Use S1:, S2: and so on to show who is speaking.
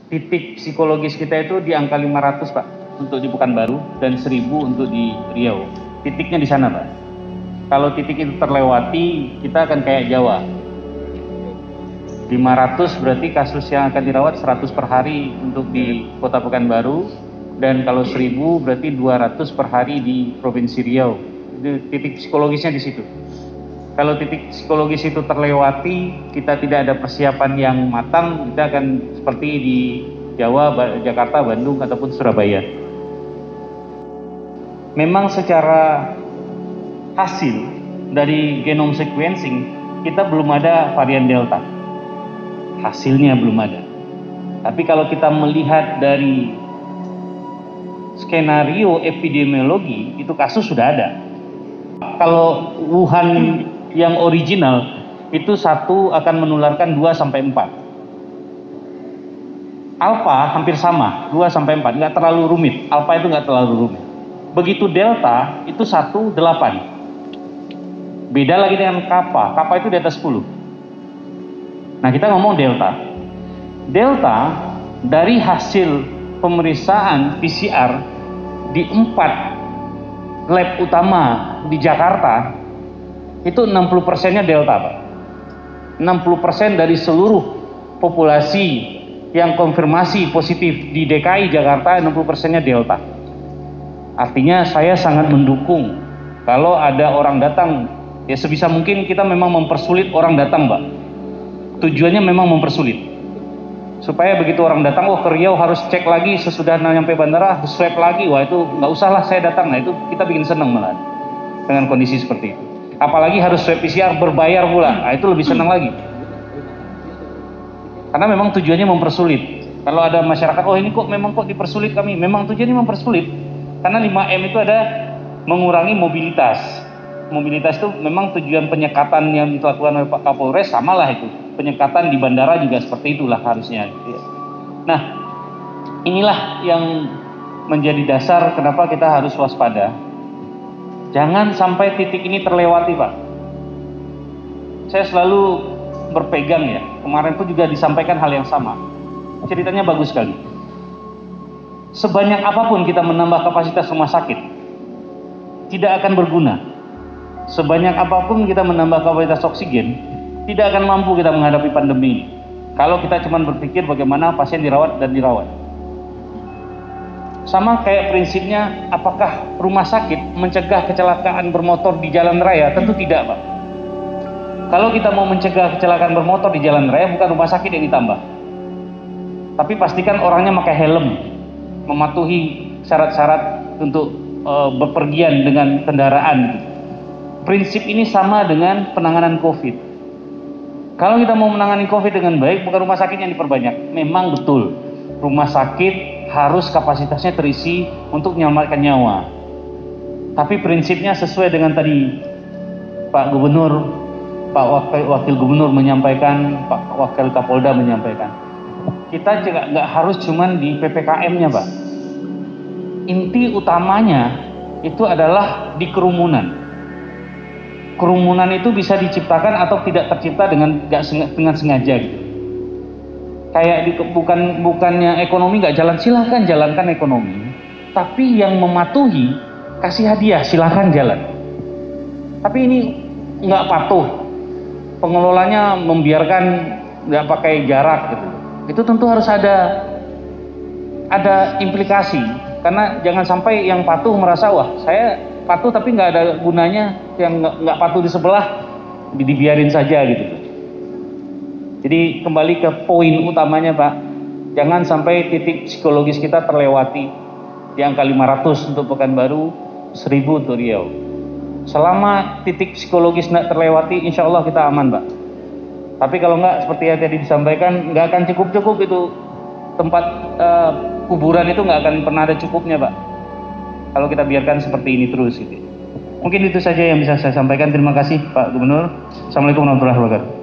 S1: titik psikologis kita itu di angka 500 Pak, untuk di Pekanbaru, dan 1000 untuk di Riau. Titiknya di sana Pak. Kalau titik itu terlewati, kita akan kayak Jawa. 500 berarti kasus yang akan dirawat 100 per hari untuk di Kota Pekanbaru, dan kalau 1000 berarti 200 per hari di Provinsi Riau. Itu titik psikologisnya di situ. Kalau titik psikologis itu terlewati, kita tidak ada persiapan yang matang, kita akan seperti di Jawa, Jakarta, Bandung, ataupun Surabaya. Memang secara hasil dari genome sequencing, kita belum ada varian Delta. Hasilnya belum ada. Tapi kalau kita melihat dari skenario epidemiologi, itu kasus sudah ada. Kalau Wuhan yang original itu satu akan menularkan 2 sampai 4. Alpha hampir sama, 2 sampai 4, nggak terlalu rumit. Alpha itu nggak terlalu rumit. Begitu Delta itu 1, 8. Beda lagi dengan Kappa. Kappa itu di atas 10. Nah, kita ngomong Delta. Delta dari hasil pemeriksaan PCR di 4 lab utama di Jakarta, itu 60%-nya Delta, Pak. 60% dari seluruh populasi yang konfirmasi positif di DKI Jakarta, 60%-nya Delta. Artinya saya sangat mendukung kalau ada orang datang, ya sebisa mungkin kita memang mempersulit orang datang, Pak. Tujuannya memang mempersulit. Supaya begitu orang datang, oh ke Riau harus cek lagi sesudah nyampe bandara, swab lagi, wah itu nggak usah lah saya datang. Nah itu kita bikin senang malah dengan kondisi seperti itu. Apalagi harus swab PCR berbayar pula, nah itu lebih senang lagi. Karena memang tujuannya mempersulit. Kalau ada masyarakat, oh ini kok memang kok dipersulit kami, memang tujuannya mempersulit. Karena 5M itu ada mengurangi mobilitas. Mobilitas itu memang tujuan penyekatan yang dilakukan oleh Pak Kapolres, samalah itu. Penyekatan di bandara juga seperti itulah harusnya. Nah, inilah yang menjadi dasar kenapa kita harus waspada. Jangan sampai titik ini terlewati, Pak. Saya selalu berpegang ya, kemarin pun juga disampaikan hal yang sama. Ceritanya bagus sekali. Sebanyak apapun kita menambah kapasitas rumah sakit, tidak akan berguna. Sebanyak apapun kita menambah kapasitas oksigen, tidak akan mampu kita menghadapi pandemi kalau kita cuma berpikir bagaimana pasien dirawat dan dirawat. Sama kayak prinsipnya, apakah rumah sakit mencegah kecelakaan bermotor di jalan raya? Tentu tidak, Pak. Kalau kita mau mencegah kecelakaan bermotor di jalan raya, bukan rumah sakit yang ditambah, tapi pastikan orangnya pakai helm, mematuhi syarat-syarat untuk bepergian dengan kendaraan. Prinsip ini sama dengan penanganan COVID. Kalau kita mau menangani COVID dengan baik, bukan rumah sakit yang diperbanyak. Memang betul, rumah sakit harus kapasitasnya terisi untuk menyelamatkan nyawa. Tapi prinsipnya sesuai dengan tadi Pak Gubernur, Pak Wakil Gubernur menyampaikan, Pak Wakil Kapolda menyampaikan. Kita juga nggak harus cuman di PPKM-nya, Pak. Inti utamanya itu adalah di kerumunan. Kerumunan itu bisa diciptakan atau tidak tercipta dengan sengaja gitu. Kayak bukannya ekonomi nggak jalan, silahkan jalankan ekonomi. Tapi yang mematuhi kasih hadiah, silahkan jalan. Tapi ini nggak patuh, pengelolanya membiarkan nggak pakai jarak gitu. Itu tentu harus ada implikasi, karena jangan sampai yang patuh merasa wah saya patuh tapi nggak ada gunanya, yang nggak patuh di sebelah dibiarin saja gitu. Jadi kembali ke poin utamanya, Pak, jangan sampai titik psikologis kita terlewati di angka 500 untuk Pekanbaru, 1000 untuk Riau. Selama titik psikologis nggak terlewati, insya Allah kita aman, Pak. Tapi kalau nggak, seperti yang tadi disampaikan, nggak akan cukup itu tempat kuburan itu nggak akan pernah ada cukupnya, Pak, kalau kita biarkan seperti ini terus gitu. Mungkin itu saja yang bisa saya sampaikan. Terima kasih Pak Gubernur. Assalamualaikum warahmatullahi wabarakatuh.